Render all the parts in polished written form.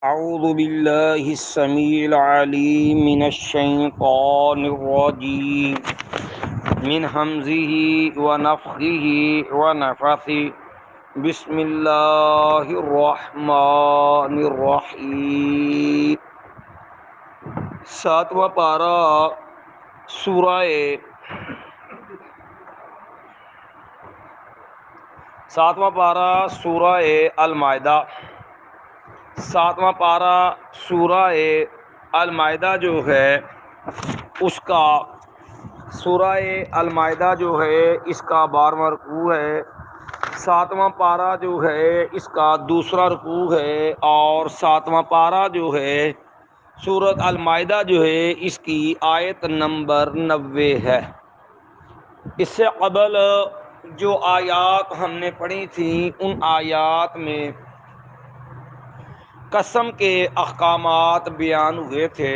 اعوذ باللہ السمیع العلیم من الشیطان الرجیم من حمزہ ونفخہ ونفثہ بسم اللہ الرحمن الرحیم۔ ساتواں پارہ سورہ المائدہ، ساتواں پارہ سورہ المائدہ جو ہے اس کا سورہ المائدہ جو ہے اس کا 12واں رکوع ہے۔ ساتواں پارہ جو ہے اس کا دوسرا رکوع ہے، اور ساتواں پارہ جو ہے سورۃ المائدہ جو ہے اس کی آیت نمبر 90 ہے۔ اس سے قبل جو آیات ہم نے پڑھی تھیں ان آیات میں قسم کے احکامات بیان ہوئے تھے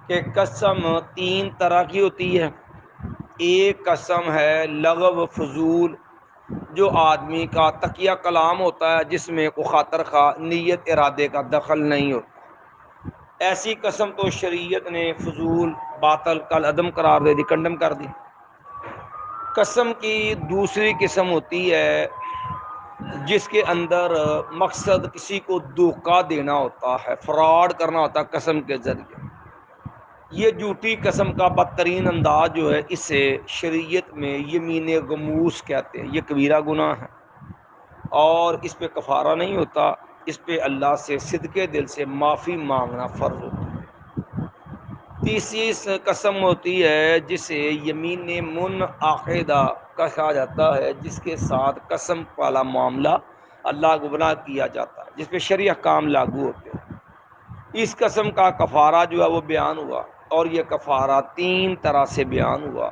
کہ قسم 3 طرح کی ہوتی ہے۔ ایک قسم ہے لغو فضول، جو آدمی کا تقیہ کلام ہوتا ہے جس میں کوئی خاطر خواہ نیت ارادے کا دخل نہیں ہوتا، ایسی قسم تو شریعت نے فضول باطل کالعدم قرار دے دی، کنڈم کر دی۔ قسم کی دوسری قسم ہوتی ہے جس کے اندر مقصد کسی کو دھوکہ دینا ہوتا ہے، فراڈ کرنا ہوتا ہے قسم کے ذریعے۔ یہ جھوٹی قسم کا بدترین انداز جو ہے اسے شریعت میں یمین غموس کہتے ہیں۔ یہ کبیرہ گناہ ہے اور اس پہ کفارہ نہیں ہوتا، اس پہ اللہ سے صدقے دل سے معافی مانگنا فرض ہوتا ہے۔ تیسری قسم ہوتی ہے جسے یمین منعقدہ کہا جاتا ہے، جس کے ساتھ قسم والا معاملہ اللہ گناہ کیا جاتا ہے، جس پہ شرعی احکام لاگو ہوتے ہیں۔ اس قسم کا کفارہ جو ہے وہ بیان ہوا، اور یہ کفارہ 3 طرح سے بیان ہوا۔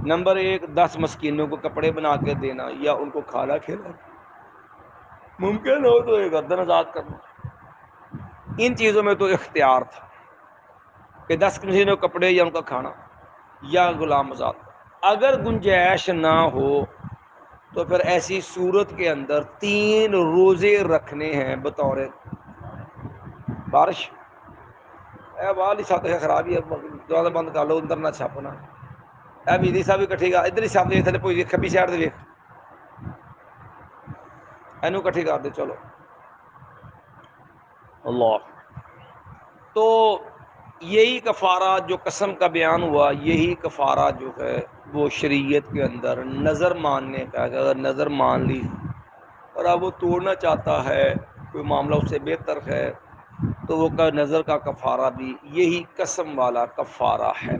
نمبر 1، 10 مسکینوں کو کپڑے بنا کے دینا یا ان کو کھانا کھلانا، ممکن ہو تو ایک گردن آزاد کرنا۔ ان چیزوں میں تو اختیار تھا کہ 10 مسکینوں کو کپڑے یا ان کا کھانا یا غلام آزاد۔ اگر گنجائش نہ ہو تو پھر ایسی صورت کے اندر 3 روزے رکھنے ہیں بطور بارش والی ساتھ ہے خرابی ہے، دروازہ بند کر لو اندر نہ چھاپنا۔ اے بیدی صاحب اکٹھی کر، ادھر ہی ساتھ تھلے پوئی کھبی سائڈ دے اینو اکٹھی کر دے، چلو اللہ۔ تو یہی کفارہ جو قسم کا بیان ہوا، یہی کفارہ جو ہے وہ شریعت کے اندر نظر ماننے کا ہے۔ اگر نظر مان لی اور اب وہ توڑنا چاہتا ہے، کوئی معاملہ اس سے بہتر ہے، تو وہ کا نظر کا کفارہ بھی یہی قسم والا کفارہ ہے۔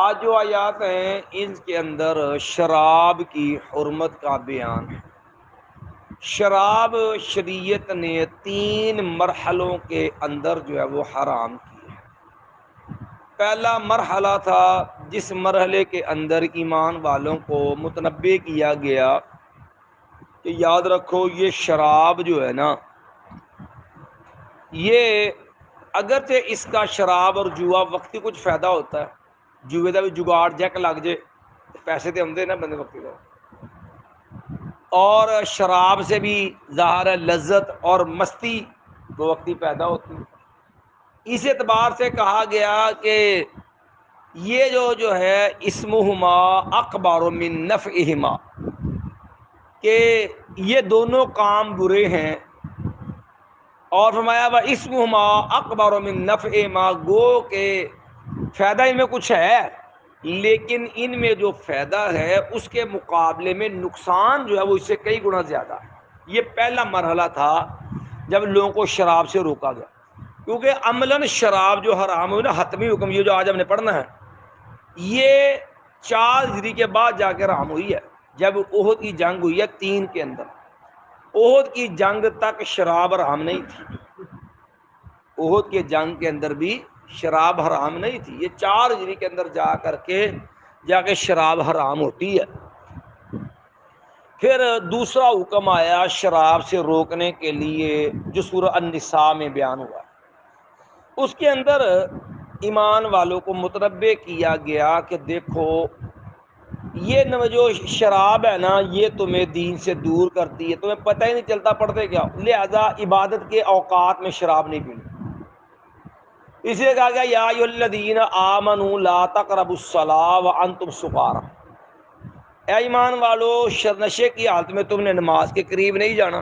آج جو آیات ہیں ان کے اندر شراب کی حرمت کا بیان ہے۔ شراب شریعت نے 3 مرحلوں کے اندر جو ہے وہ حرام کی ہے۔ پہلا مرحلہ تھا جس مرحلے کے اندر ایمان والوں کو متنبہ کیا گیا کہ یاد رکھو یہ شراب جو ہے نا، یہ اگرچہ اس کا شراب اور جوا وقتی کچھ فائدہ ہوتا ہے، جوے کا بھی جگاڑ جیک لگ جائے پیسے تو آتے نا بندے وقتی کا، اور شراب سے بھی ظاہر ہے لذت اور مستی وہ وقتی پیدا ہوتی ہے۔ اس اعتبار سے کہا گیا کہ یہ جو ہے اسمہما اکبر من نفعہما، کہ یہ دونوں کام برے ہیں، اور فرمایا وہ اسمہما اکبر من نفعہما، گو کہ فائدہ ان میں کچھ ہے لیکن ان میں جو فائدہ ہے اس کے مقابلے میں نقصان جو ہے وہ اس سے کئی گنا زیادہ ہے۔ یہ پہلا مرحلہ تھا جب لوگوں کو شراب سے روکا گیا، کیونکہ عملاً شراب جو حرام ہوئی نا، حتمی حکم یہ جو آج ہم نے پڑھنا ہے، یہ 4 ہجری کے بعد جا کے حرام ہوئی ہے، جب احد کی جنگ ہوئی ہے 3 کے اندر۔ احد کی جنگ تک شراب حرام نہیں تھی، احد کے جنگ کے اندر بھی شراب حرام نہیں تھی، یہ 4 ہجری کے اندر جا کے شراب حرام ہوتی ہے۔ پھر دوسرا حکم آیا شراب سے روکنے کے لیے جو سورہ النساء میں بیان ہوا، اس کے اندر ایمان والوں کو متنبہ کیا گیا کہ دیکھو یہ جو شراب ہے نا یہ تمہیں دین سے دور کرتی ہے، تمہیں پتہ ہی نہیں چلتا پڑھتے کیا، لہذا عبادت کے اوقات میں شراب نہیں پینی۔ اس لیے کہا گیا یا ایھا الذین آمنوا لا تقربوا الصلاۃ وانتم سکارى، اے ایمان والو نشے کی حالت میں تم نے نماز کے قریب نہیں جانا،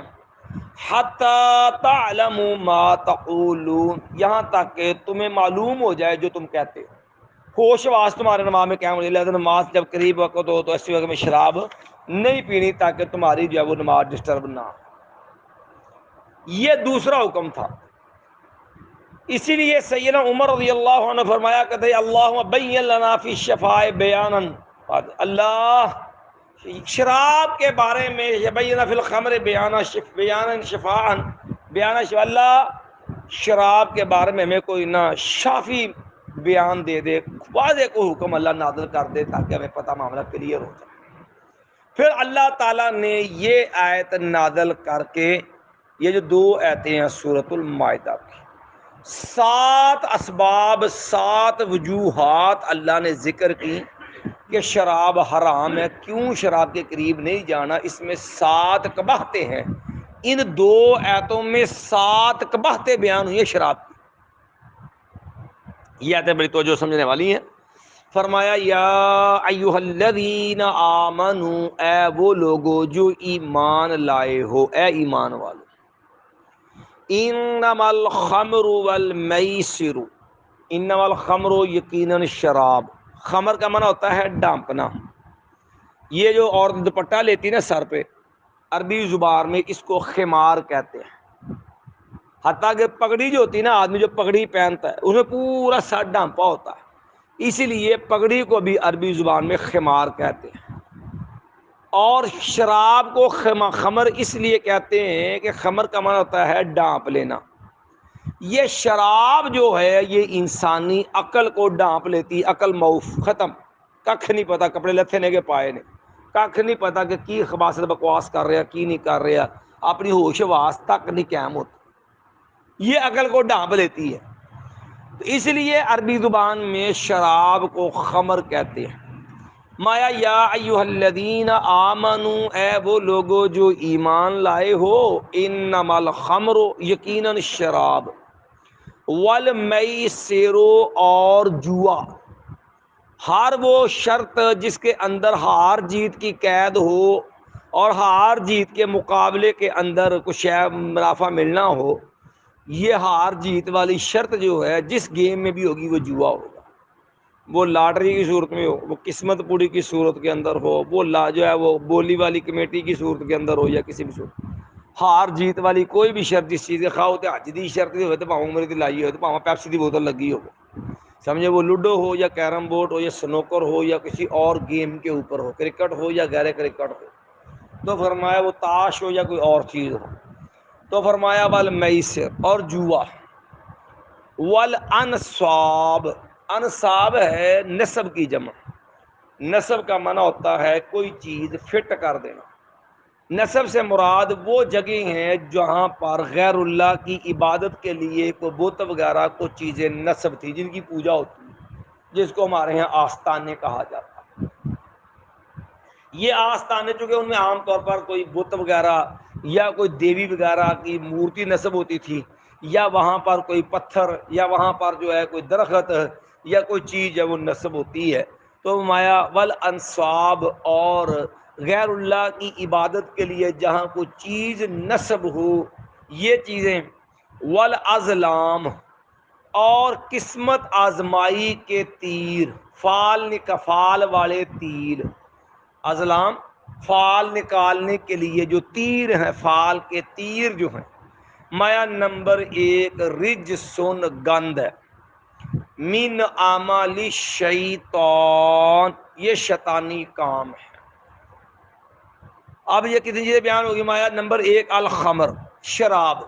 حتی تعلموا ما تقولون، یہاں تک کہ تمہیں معلوم ہو جائے جو تم کہتے ہو، ہوش واس تمہارے نماز میں قائم ہو جائے، لہذا نماز جب قریب وقت ہو تو ایسی وقت میں شراب نہیں پینی تاکہ تمہاری جو ہے وہ نماز ڈسٹرب نہ ہو۔ یہ دوسرا حکم تھا۔ اسی لیے سیدنا عمر رضی اللہ عنہ فرمایا کرتے اللہم بین لنا فی الشفاء بیانا، اللہ شراب کے بارے میں یبین فی الخمر بیانا شفاء بیانا شفاء، اللہ شراب کے بارے میں ہمیں کوئی نہ شافی بیان دے دے، واضح کو حکم اللہ نازل کر دے تاکہ ہمیں پتہ معاملہ کلیئر ہو جائے۔ پھر اللہ تعالیٰ نے یہ آیت نازل کر کے، یہ جو دو آیتیں ہیں سورۃ المائدہ کی، 7 اسباب 7 وجوہات اللہ نے ذکر کی کہ شراب حرام ہے، کیوں شراب کے قریب نہیں جانا، اس میں 7 قباحتیں ہیں، ان دو آیتوں میں 7 قباحتیں بیان ہوئی ہیں شراب کی۔ یہ آیتیں بڑی توجہ سمجھنے والی ہیں۔ فرمایا یا ایھا الذین آمنوا، اے وہ لوگو جو ایمان لائے ہو، اے ایمان والو، انما الخمر والمیسر، انما الخمر یقیناً شراب، خمر کا معنی ہوتا ہے ڈانپنا، یہ جو عورت دوپٹہ لیتی نا سر پہ، عربی زبان میں اس کو خمار کہتے ہیں، حتیٰ کہ پگڑی جو ہوتی ہے نا، آدمی جو پگڑی پہنتا ہے اس میں پورا سر ڈھانپا ہوتا ہے، اسی لیے پگڑی کو بھی عربی زبان میں خمار کہتے ہیں۔ اور شراب کو خمر اس لیے کہتے ہیں کہ خمر کا معنی ہوتا ہے ڈانپ لینا، یہ شراب جو ہے یہ انسانی عقل کو ڈانپ لیتی، عقل موف، ختم، ککھ نہیں پتا، کپڑے لتھے نے کے پائے نے، ککھ نہیں پتا کہ کی خباثت بکواس کر رہا کی نہیں کر رہا، اپنی ہوش واس تک نہیں قائم ہوتی، یہ عقل کو ڈانپ لیتی ہے، تو اس لیے عربی زبان میں شراب کو خمر کہتے ہیں۔ مایا یا ایھا الذین آمنوا، اے وہ لوگو جو ایمان لائے ہو، انما الخمر یقیناً شراب، والمیسر اور جوا، ہر وہ شرط جس کے اندر ہار جیت کی قید ہو اور ہار جیت کے مقابلے کے اندر کچھ منافع ملنا ہو، یہ ہار جیت والی شرط جو ہے جس گیم میں بھی ہوگی وہ جوا ہوگا، وہ لاٹری کی صورت میں ہو، وہ قسمت پوری کی صورت کے اندر ہو، وہ جو ہے وہ بولی والی کمیٹی کی صورت کے اندر ہو، یا کسی بھی صورت، ہار جیت والی کوئی بھی شرط جس چیز کے خواہ ہوتے حج دی شرط ہوئے تو پاؤں میری لائی ہوئے تو پاؤں پیپسی دی بوتل لگی ہو، سمجھے، وہ لوڈو ہو یا کیرم بورڈ ہو یا سنوکر ہو یا کسی اور گیم کے اوپر ہو، کرکٹ ہو یا غیر کرکٹ ہو، تو فرمایا وہ تاش ہو یا کوئی اور چیز ہو، تو فرمایا والمیسر اور جوا، والانصاب، انصاب ہے نسب کی جمع، نسب کا معنی ہوتا ہے کوئی چیز فٹ کر دینا، نسب سے مراد وہ جگہ ہیں جہاں پر غیر اللہ کی عبادت کے لیے کوئی بت وغیرہ کو چیزیں نسب تھی جن کی پوجا ہوتی ہے، جس کو ہمارے یہاں آستانے کہا جاتا ہے۔ یہ آستانے چونکہ ان میں عام طور پر کوئی بت وغیرہ یا کوئی دیوی وغیرہ کی مورتی نصب ہوتی تھی، یا وہاں پر کوئی پتھر یا وہاں پر جو ہے کوئی درخت یا کوئی چیز ہے وہ نصب ہوتی ہے، تو مایا والانصاب اور غیر اللہ کی عبادت کے لیے جہاں کوئی چیز نصب ہو، یہ چیزیں، والازلام اور قسمت آزمائی کے تیر، فال نکفال والے تیر، ازلام فال نکالنے کے لیے جو تیر ہیں، فال کے تیر جو ہیں، مایا نمبر 1 رجسن گند ہے، من اعمال شیطان، یہ شیطانی کام ہے۔ اب یہ کتنی چیزیں بیان ہوگی، مایا نمبر 1 الخمر، شراب،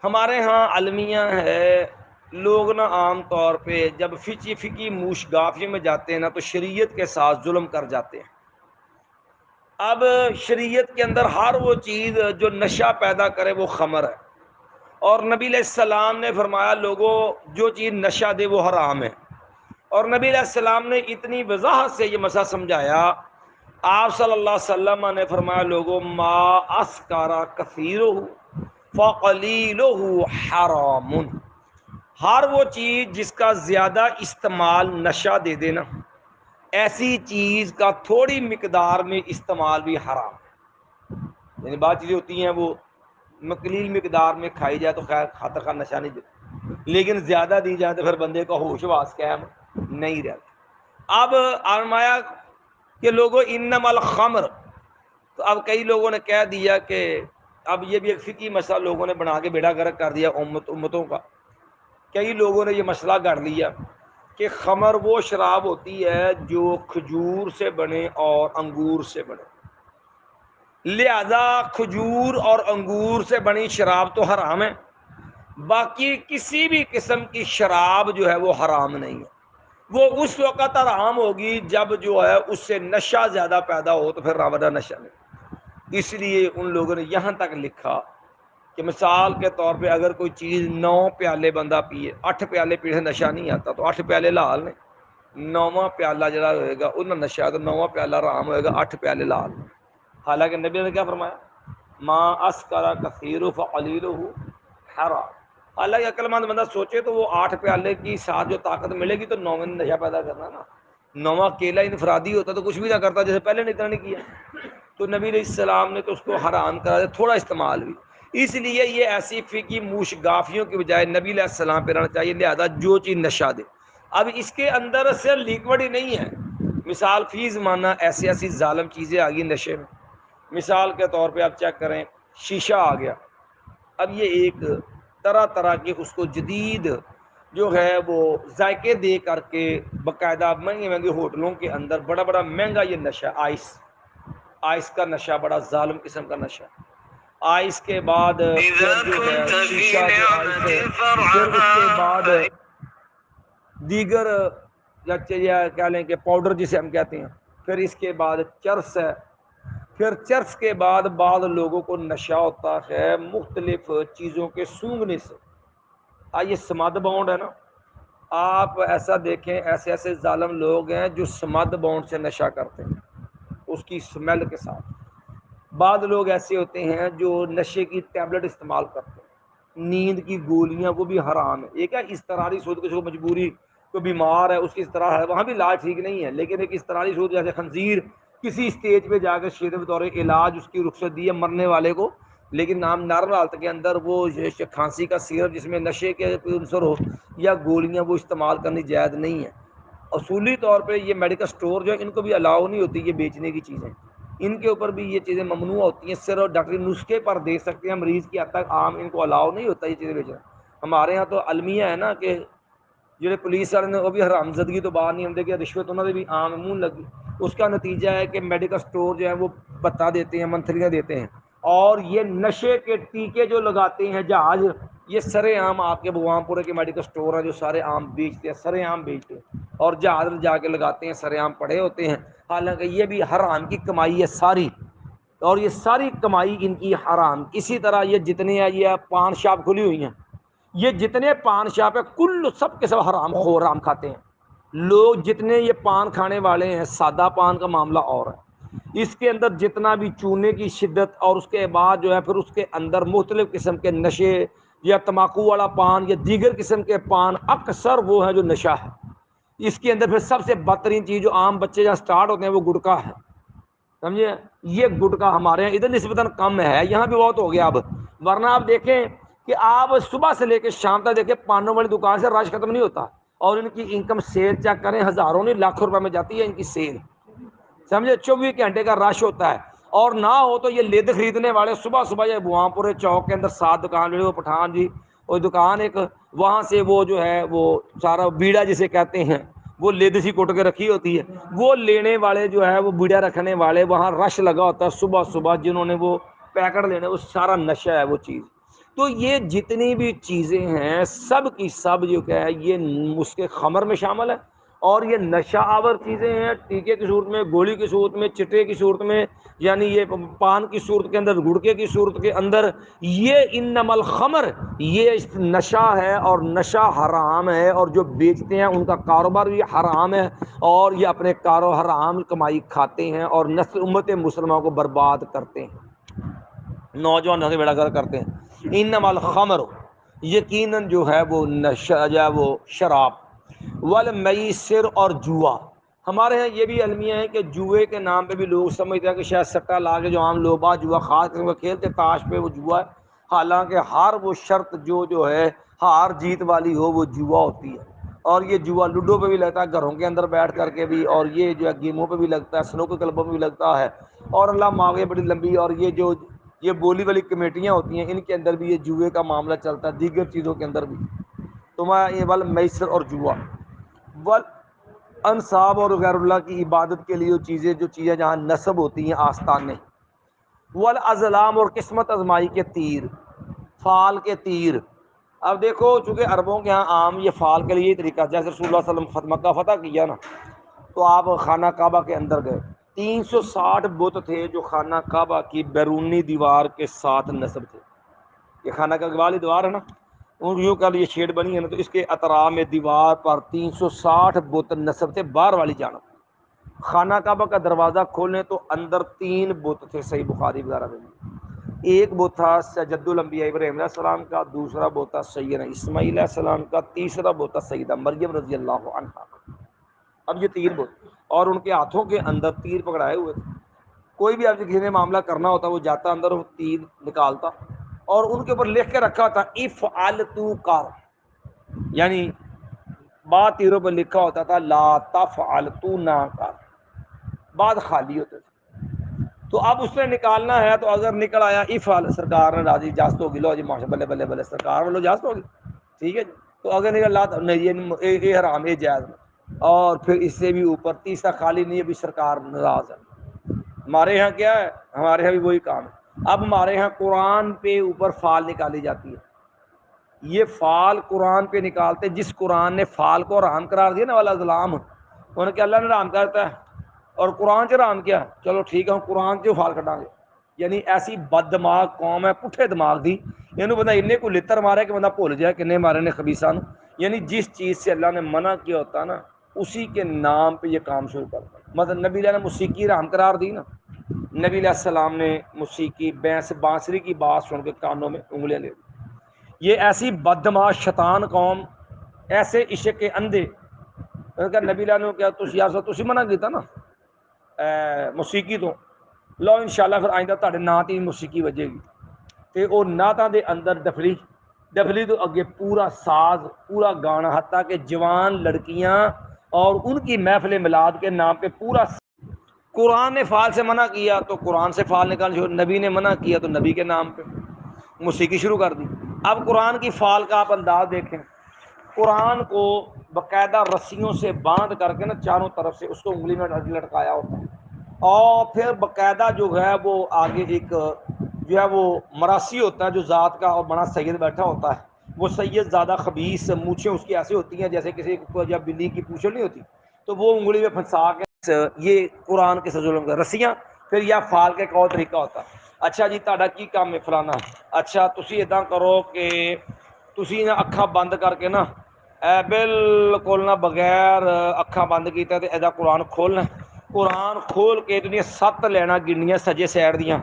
ہمارے ہاں المیہ ہے، لوگ نا عام طور پہ جب فقی موش گافی میں جاتے ہیں نا تو شریعت کے ساتھ ظلم کر جاتے ہیں۔ اب شریعت کے اندر ہر وہ چیز جو نشہ پیدا کرے وہ خمر ہے، اور نبی علیہ السلام نے فرمایا لوگوں جو چیز نشہ دے وہ حرام ہے، اور نبی علیہ السلام نے اتنی وضاحت سے یہ مسئلہ سمجھایا آپ صلی اللہ علیہ وسلم نے فرمایا لوگوں ما اسکارا کثیرہ فقلیلہ حرام، ہر وہ چیز جس کا زیادہ استعمال نشہ دے دینا، ایسی چیز کا تھوڑی مقدار میں استعمال بھی حرام ہے۔ یعنی بعض چیزیں ہوتی ہیں وہ قلیل مقدار میں کھائی جائے تو خیر خاطر خواہ نشہ نہیں دیتی، لیکن زیادہ دی جائے تو پھر بندے کا ہوش واس قائم نہیں رہتا۔ اب فرمایا کہ لوگوں انما الخمر، تو اب کئی لوگوں نے کہہ دیا کہ اب یہ بھی ایک فقہی مسئلہ لوگوں نے بنا کے بیڑا گرک کر دیا امتوں کا۔ کئی لوگوں نے یہ مسئلہ گڑھ لیا کہ خمر وہ شراب ہوتی ہے جو کھجور سے بنے اور انگور سے بنے، لہذا کھجور اور انگور سے بنی شراب تو حرام ہے، باقی کسی بھی قسم کی شراب جو ہے وہ حرام نہیں ہے۔ وہ اس وقت حرام ہوگی جب جو ہے اس سے نشہ زیادہ پیدا ہو، تو پھر راودہ نشہ نہیں۔ اس لیے ان لوگوں نے یہاں تک لکھا کہ مثال کے طور پہ اگر کوئی چیز 9 پیالے بندہ پیے، 8 پیالے پینے سے نشہ نہیں آتا تو 8 پیالے لال نے، 9واں پیالہ جڑا ہوئے گا ان نشہ ہے، تو 9واں پیالہ حرام ہوئے گا، 8 پیالے لال۔ حالانکہ نبی نے کیا فرمایا ما اسکر کثیر فقلیلہ حرام۔ حالانکہ عقل مند بندہ سوچے تو وہ 8 پیالے کی ساتھ جو طاقت ملے گی تو 9ویں نشہ پیدا کرنا نا، 9واں اکیلا انفرادی ہوتا تو کچھ بھی نہ کرتا جیسے پہلے نے اتنا نہیں کیا، تو نبی علیہ السلام نے تو اس کو حرام کرا دیا، تھوڑا استعمال بھی۔ اس لیے یہ ایسی فقہی موش گافیوں کی بجائے نبی علیہ السلام پہ رہنا چاہیے، لہذا جو چیز نشہ دے۔ اب اس کے اندر سے لیکوڈ ہی نہیں ہے، مثال فی زمانہ ایسی ایسی ظالم چیزیں آ گئی نشے میں، مثال کے طور پہ آپ چیک کریں شیشہ آ گیا، اب یہ ایک طرح طرح کے اس کو جدید جو ہے وہ ذائقے دے کر کے باقاعدہ مہنگے مہنگے ہوٹلوں کے اندر بڑا بڑا مہنگا یہ نشہ، آئس کا نشہ بڑا ظالم قسم کا نشہ، آئس کے بعد پھر جو ہے شیشہ جو آئس ہے، پھر اس کے بعد دیگر یا کہہ لیں کہ پاؤڈر جسے ہم کہتے ہیں، پھر اس کے بعد چرس ہے، پھر چرس کے بعد بعض لوگوں کو نشہ ہوتا ہے مختلف چیزوں کے سونگھنے سے۔ یہ سماد باؤنڈ ہے نا، آپ ایسا دیکھیں ایسے ایسے ظالم لوگ ہیں جو سماد باؤنڈ سے نشہ کرتے ہیں اس کی سمیل کے ساتھ۔ بعض لوگ ایسے ہوتے ہیں جو نشے کی ٹیبلٹ استعمال کرتے ہیں، نیند کی گولیاں، وہ بھی حرام ہے۔ ایک ہے اضطراری سود، کسی کو مجبوری، کوئی بیمار ہے اس کی اضطرار ہے، وہاں بھی علاج ٹھیک نہیں ہے، لیکن ایک اضطراری سود جیسے خنزیر کسی اسٹیج پہ جا کر شیر بطور علاج اس کی رخصت دی ہے مرنے والے کو، لیکن نام نارمل حالت کے اندر وہ کھانسی کا سیرپ جس میں نشے کے عنصر ہو یا گولیاں وہ استعمال کرنی جائز نہیں ہے۔ اصولی طور پہ یہ میڈیکل سٹور جو ہے ان کو بھی الاؤ نہیں ہوتی یہ بیچنے کی چیزیں، ان کے اوپر بھی یہ چیزیں ممنوع ہوتی ہیں، صرف ڈاکٹری نسخے پر دے سکتے ہیں مریض کی حد تک، عام ان کو الاؤ نہیں ہوتا یہ چیزیں بیچنا۔ ہمارے ہاں تو المیہ ہے نا کہ جڑے پولیس والے نے وہ بھی حرام زدگی تو باہر نہیں آتے کہ رشوت انہوں نے بھی عام منہ لگی، اس کا نتیجہ ہے کہ میڈیکل سٹور جو ہے وہ بتا دیتے ہیں، منتھلیاں دیتے ہیں، اور یہ نشے کے ٹیکے جو لگاتے ہیں جہاز، یہ سرے عام آپ کے بھگوان پورے کے میڈیکل سٹور ہیں جو سارے عام بیچتے ہیں، سرے عام بیچتے ہیں اور جہاز جا کے لگاتے ہیں، سرے عام پڑے ہوتے ہیں، حالانکہ یہ بھی حرام کی کمائی ہے ساری، اور یہ ساری کمائی ان کی حرام۔ اسی طرح یہ جتنے ہیں یہ پان شاپ کھلی ہوئی ہیں، یہ جتنے پان شاپ ہے کل سب کے سب حرام خور حرام کھاتے ہیں لوگ، جتنے یہ پان کھانے والے ہیں، سادہ پان کا معاملہ اور ہے، اس کے اندر جتنا بھی چونے کی شدت، اور اس کے بعد جو ہے پھر اس کے اندر مختلف قسم کے نشے یا تمباکو والا پان یا دیگر قسم کے پان، اکثر وہ ہے جو نشہ ہے۔ اس کے اندر پھر سب سے بدترین چیز جو عام بچے جہاں سٹارٹ ہوتے ہیں وہ گٹکا ہے، سمجھے؟ یہ گٹکا ہمارے یہاں ادھر نسبتاً کم ہے، یہاں بھی بہت ہو گیا اب، ورنہ آپ دیکھیں کہ آپ صبح سے لے کے شام تک دیکھیں پانوں والی دکان سے رش ختم نہیں ہوتا، اور ان کی انکم سیل چیک کریں ہزاروں نہیں لاکھوں روپے میں جاتی ہے ان کی سیل، سمجھے؟ 24 گھنٹے کا رش ہوتا ہے، اور نہ ہو تو یہ لد خریدنے والے صبح صبح یہ بھوان پورے چوک کے اندر 7 دکان وہ پٹھان جی وہ دکان ایک، وہاں سے وہ جو ہے وہ سارا بیڑا جسے کہتے ہیں وہ لد سی کوٹ کے رکھی ہوتی ہے، وہ لینے والے جو ہے وہ بیڑا رکھنے والے وہاں رش لگا ہوتا ہے صبح صبح، جنہوں نے وہ پیکٹ لینے، وہ سارا نشہ ہے وہ چیز۔ تو یہ جتنی بھی چیزیں ہیں سب کی سب جو کہ ہے یہ اس کے خمر میں شامل ہے، اور یہ نشہ آور چیزیں ہیں، ٹیکے کی صورت میں، گولی کی صورت میں، چٹے کی صورت میں، یعنی یہ پان کی صورت کے اندر، گڑکے کی صورت کے اندر، یہ انما الخمر، یہ نشہ ہے اور نشہ حرام ہے، اور جو بیچتے ہیں ان کا کاروبار بھی حرام ہے، اور یہ اپنے حرام کمائی کھاتے ہیں اور نسل امت مسلمہ کو برباد کرتے ہیں، نوجوانوں سے بیڑا گرک کرتے ہیں۔ انما الخمر، یقیناً جو ہے وہ نشہ جو ہے وہ شراب، والمیسر، اور جوا۔ ہمارے ہاں یہ بھی المیہ ہے کہ جوئے کے نام پہ بھی لوگ سمجھتے ہیں کہ شاید سٹا لا کے جو عام لوگ جوا خاص کر کے کھیلتے تاش پہ وہ جوا ہے، حالانکہ ہر وہ شرط جو ہے ہار جیت والی ہو وہ جوا ہوتی ہے، اور یہ جوا لوڈو پہ بھی لگتا ہے گھروں کے اندر بیٹھ کر کے بھی، اور یہ جو ہے گیموں پہ بھی لگتا ہے، سنوکر کلبوں پہ بھی لگتا ہے، اور اللہ مانگے بڑی لمبی، اور یہ بولی والی کمیٹیاں ہوتی ہیں ان کے اندر بھی یہ جوئے کا معاملہ چلتا ہے، دیگر چیزوں کے اندر بھی تمہارا یہ والمیسر اور جوا، انصاب اور غیر اللہ کی عبادت کے لیے جو چیزیں جہاں نصب ہوتی ہیں آستانے، والازلام، اور قسمت ازمائی کے تیر، فال کے تیر۔ اب دیکھو چونکہ عربوں کے ہاں عام یہ فال کے لیے طریقہ، جیسے رسول اللہ صلی اللہ علیہ وسلم مکہ فتح کیا نا، تو آپ خانہ کعبہ کے اندر گئے، 360 بت تھے جو خانہ کعبہ کی بیرونی دیوار کے ساتھ نصب تھے۔ یہ خانہ کعبہ والی دیوار ہے نا، یوں کر یہ شیڈ بنی ہے نا، تو اس کے اطراف میں دیوار پر 360 بت نصب تھے باہر والی جانب۔ خانہ کعبہ کا دروازہ کھولیں تو اندر 3 بت تھے، صحیح بخاری وغیرہ میں بھی۔ ایک بت تھا سجد الانبیاء ابراہیم علیہ السلام کا، دوسرا بت تھا سیدنا اسماعیل علیہ السلام کا، تیسرا بت تھا سیدہ مریم رضی اللہ عنہا کا۔ اب یہ 3 بت، اور ان کے ہاتھوں کے اندر تیر پکڑائے ہوئے تھے۔ کوئی بھی آپ کسی نے معاملہ کرنا ہوتا وہ جاتا اندر، وہ تیر نکالتا، اور ان کے اوپر لکھ کے رکھا تھا افعل تو کر، یعنی بعد تیروں پر لکھا ہوتا تھا لا تفعل تو نہ کر، بعد خالی ہوتے تھے۔ تو اب اس نے نکالنا ہے، تو اگر نکل آیا افعل، سرکار نے راضی اجازت ہوگی، لو جی ماشاء بلے بلے بلے سرکار والو اجازت ہوگی، ٹھیک ہے جی۔ تو اگر نکل لا نہیں، یہ حرام، یہ جائز نہیں، اور پھر اس سے بھی اوپر تیسرا خالی نہیں، ابھی سرکار ناراض ہے۔ ہمارے یہاں کیا ہے، ہمارے یہاں بھی وہی کام ہے۔ اب ہمارے یہاں قرآن پہ اوپر فال نکالی جاتی ہے، یہ فال قرآن پہ نکالتے، جس قرآن نے فال کو حرام قرار دیا نا والا ظلام، انہوں نے کہ اللہ نے حرام کرتا ہے اور قرآن سے حرام کیا، چلو ٹھیک ہے ہم قرآن سے فال کٹائیں گے۔ یعنی ایسی بد دماغ قوم ہے، پٹھے دماغ دی، یہ بندہ انہیں کو لتر مارے کہ بندہ بھول جائے کہ مارے نے خبیثہ نو، یعنی جس چیز سے اللہ نے منع کیا ہوتا نا اسی کے نام پہ یہ کام شروع کرتا ہے۔ مطلب نبی علیہ نے موسیقی حرام قرار دی نا، نبی علیہ السلام نے موسیقی بانسری کی بات سن کے کانوں میں انگلیاں لے دی۔ یہ ایسی بددماغ شیطان قوم، ایسے عشق کے اندھے، نبی علیہ نے کیا تسی منع کیتا نا موسیقی تو لو انشاءاللہ پھر آئندہ تہاڈے ناں تے موسیقی وجے گی، تے او نعتاں دے اندر ڈفلی تو اگے پورا ساز، پورا گانا، حتیٰ کہ جوان لڑکیاں اور ان کی محفل میلاد کے نام پہ پورا۔ قرآن نے فال سے منع کیا تو قرآن سے فال نکال، نبی نے منع کیا تو نبی کے نام پہ موسیقی شروع کر دی۔ اب قرآن کی فال کا آپ انداز دیکھیں، قرآن کو باقاعدہ رسیوں سے باندھ کر کے نا چاروں طرف سے اس کو انگلی میں لٹکایا ہوتا ہے، اور پھر باقاعدہ جو ہے وہ آگے ایک جو ہے وہ مراسی ہوتا ہے جو ذات کا، اور بڑا سید بیٹھا ہوتا ہے، وہ سید زیادہ خبیث، مونچھیں اس کی ایسی ہوتی ہیں جیسے کسی کو جب بلی کی پوچھل نہیں ہوتی، تو وہ انگلی میں پھنسا کے یہ قرآن کے سجولوں کا رسیاں، پھر یا فال کا ایک اور طریقہ ہوتا ہے۔ اچھا جی تہاڈا کی کام ہے فلانا، اچھا تسی اداں کرو کہ تسی نا اکھاں بند کر کے نا بالکل نہ بغیر اکھاں بند کیتے تے ایدا قرآن کھولنا، قرآن کھول کے اتنی 7 لینا گننیاں سجے سائڈ دیاں،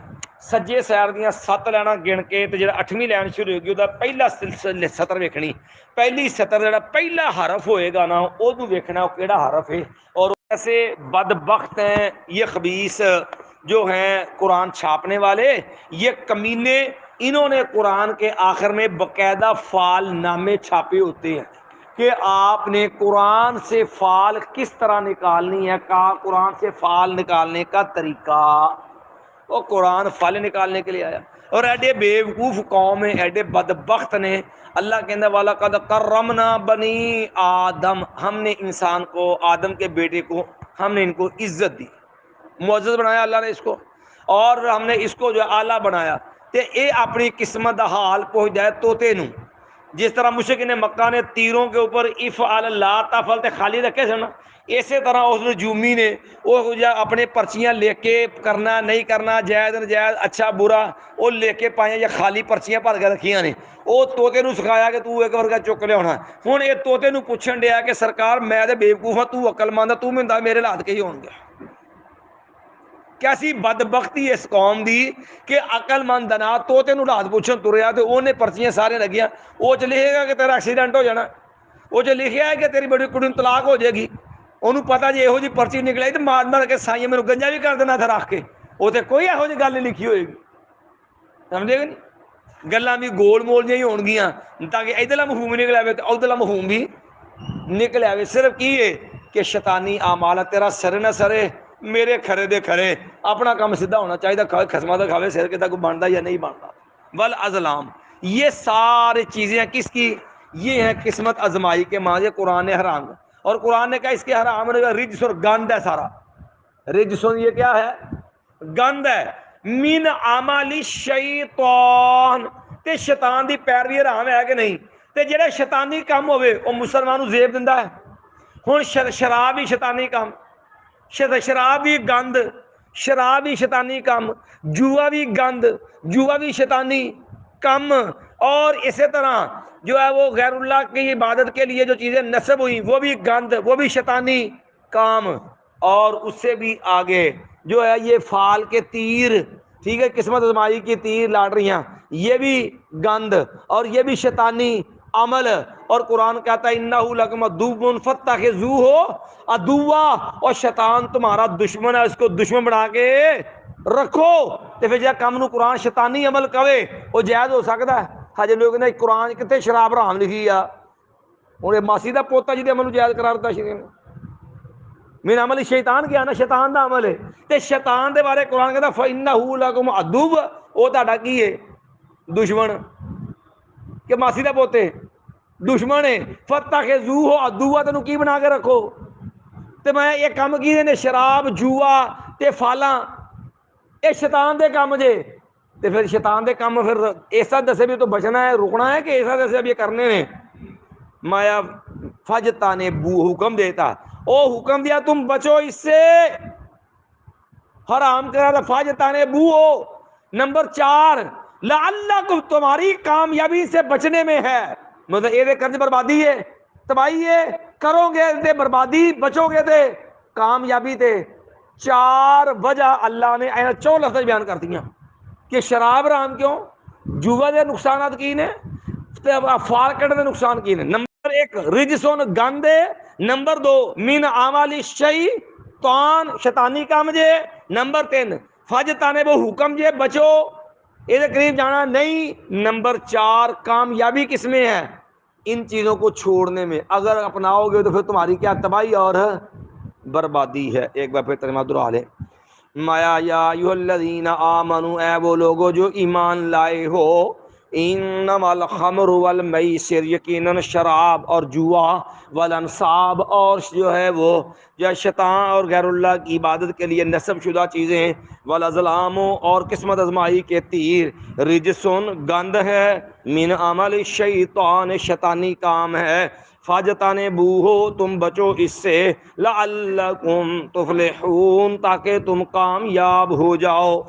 سجے سائڈ دیاں 7 لینا گن کے تے جڑا 8ویں لائن شروع ہوگی وہ پہلا سطر ویکھنی، پہلی سطر جڑا پہلا حرف ہوئے گا نا اودوں ویکھنا وہ کیڑا حرف ہے۔ اور ایسے بدبخت ہیں یہ خبیث جو ہیں قرآن چھاپنے والے، یہ کمینے، انہوں نے قرآن کے آخر میں باقاعدہ فال نامے چھاپے ہوتے ہیں کہ آپ نے قرآن سے فال کس طرح نکالنی ہے، قرآن سے فال نکالنے کا طریقہ، وہ قرآن فال نکالنے کے لیے آیا۔ اور ایڈے بیوقوف قوم ہیں، ایڈے بدبخت نے، اللہ کہنے والا قد کرمنا بنی آدم، ہم نے انسان کو، آدم کے بیٹے کو ہم نے ان کو عزت دی، معزز بنایا اللہ نے اس کو، اور ہم نے اس کو جو اعلیٰ بنایا تے اے اپنی قسمت دا حال پہنچ جائے طوطے نوں، جس طرح مشرکین مکہ نے تیروں کے اوپر افعل لا تفعل تے خالی رکھے تھے نا، اسی طرح اس نجومی نے وہ اپنے پرچیاں لے کے کرنا نہیں کرنا، جائز ناجائز، اچھا برا، وہ لے کے پائیں یا خالی پرچیاں بھر کے رکھیاں نے، وہ طوطے نو سکھایا کہ تو ایک ورگا چک لیا ہونا۔ ہن یہ طوطے نو پوچھن ڈیا کہ سرکار میں تے بیوقوف ہاں، تو عقل مند ہے، تو مینوں دس میرے لات کے ہی ہون گے۔ کیسی بدبختی اس قوم دی کہ عقل مند نہ طوطے نو رات پوچھن تریا تے اونے پرچیاں سارے لگیاں، وہ چ لکھے گا کہ تیرا ایکسیڈنٹ ہو جانا، وہ چ لکھیا ہے کہ تیری بڑی کڑی نوں طلاق ہو جائے گی، انہوں پتا جی یہو جی پرچی نکلے تو مار مار کے سائیں میرے گنجا بھی کر دینا تھا رکھ کے، وہ تو کوئی یہو جی گل نہیں لکھی ہوئے گی، سمجھے گا نہیں؟ گلاں بھی گول مول جہی ہون گیاں تاکہ ادھرلا مفہوم نکل آئے تو ادھرلا مفہوم بھی نکل آئے۔ صرف کی ہے کہ شیطانی اعمال تیرا سرے نہ سرے، میرے کھرے دے کھرے، اپنا کام سیدھا ہونا چاہیے، خسمہ دا کھاوے سر کے تک بنتا یا نہیں بنتا۔ والازلام، یہ ساری چیزیں کس کی؟ یہ ہیں قسمت ازمائی کے ماضی، قرآن نے حرام، اور قرآن نے کہا اس کے حرام ہونے کا رجس اور گند ہے سارا۔ رجس یہ کیا ہے؟ گند ہے۔ من عمل الشیطان، تے شیطان دی پیروی حرام ہے کہ نہیں؟ تے جڑے شیطانی کام ہوئے وہ مسلمان نوں زیب دیندا ہے۔ ہن شراب بھی شیطانی کام، شراب بھی گند، شراب بھی شیطانی کام، جوا بھی گند، جوا بھی شیطانی کم، اور اسی طرح جو ہے وہ غیر اللہ کی عبادت کے لیے جو چیزیں نصب ہوئی وہ بھی گند، وہ بھی شیطانی کام، اور اس سے بھی آگے جو ہے یہ فال کے تیر، ٹھیک ہے، قسمت ازمائی کی تیر لاٹریاں، یہ بھی گند اور یہ بھی شیطانی عمل، اور قرآن کہتا ہے انہ لکم عدو فاتخذوہ عدوا، اور شیطان تمہارا دشمن ہے، اس کو دشمن بنا کے رکھو۔ تے پھر جا کام نو قرآن شیطانی عمل کہے وہ جائز ہو سکتا ہے؟ ہجے لوگ نے قرآن کتے شراب حرام لکھی آ، ہوں ماسی دا پوتا جی عمل جائز قرار دیتا شریف نے۔ من عمل شیطان کیا نا، شیطان دا عمل ہے، تے شیطان دے بارے قرآن کہتا فَإِنَّهُ لَكُمْ عَدُوٌّ، وہ تہاڈا کی ہے؟ دشمن، کہ ماسی دا پوتے دشمن ہے۔ فَاتَّخِذُوهُ عَدُوًّا، تینوں کی بنا کے رکھو؟ تے میں یہ کام کی نے شراب جوا تے فالاں، اے شیطان دے کام جے، تے پھر شیطان دے کام پھر ایسا دسے بھی تو بچنا ہے، رکنا ہے، کہ ایسا دسے بھی یہ کرنے نے؟ مایا فجتانے بو حکم دیتا، او حکم دیا تم بچو اس سے، حرام کرا تھا فجتانے بو ہو۔ نمبر 4 لعلکم، تمہاری کامیابی سے بچنے میں ہے، مطلب یہ کرنے بربادی ہے، تباہی ہے، کرو گے تے بربادی، بچو گے تے کامیابی تے۔ 4 وجہ اللہ نے 4 لفظ بیان کر دیا کہ شراب حرام کیوں، جوا دے نقصانات کی نے، فال کٹنے دے نقصان کی نے۔ نمبر 1 رجسون گندے، نمبر 2 من اعمال الشیطان، شیطانی کام جے، نمبر 3 فجتانے وہ حکم جے بچو یہ قریب جانا نہیں، نمبر 4 کامیابی کس میں ہے؟ ان چیزوں کو چھوڑنے میں، اگر اپناؤ گے تو پھر تمہاری کیا تباہی اور بربادی ہے۔ ایک بار پھر ترجمہ دہرا لے، مایا یا ایھا الذین آمنوا، اے وہ لوگوں جو ایمان لائے ہو، انما الخمر والمیسر، یقیناً شراب اور جوا، والانصاب، اور جو ہے وہ یا شیطان اور غیر اللہ کی عبادت کے لیے نصب شدہ چیزیں، والازلام، اور قسمت ازمائی کے تیر، رجسن گند ہے، من عمل الشیطان، شیطانی کام ہے، فاجتانے بو ہو، تم بچو اس سے، لعلکم تفلحون، تاکہ تم کامیاب ہو جاؤ۔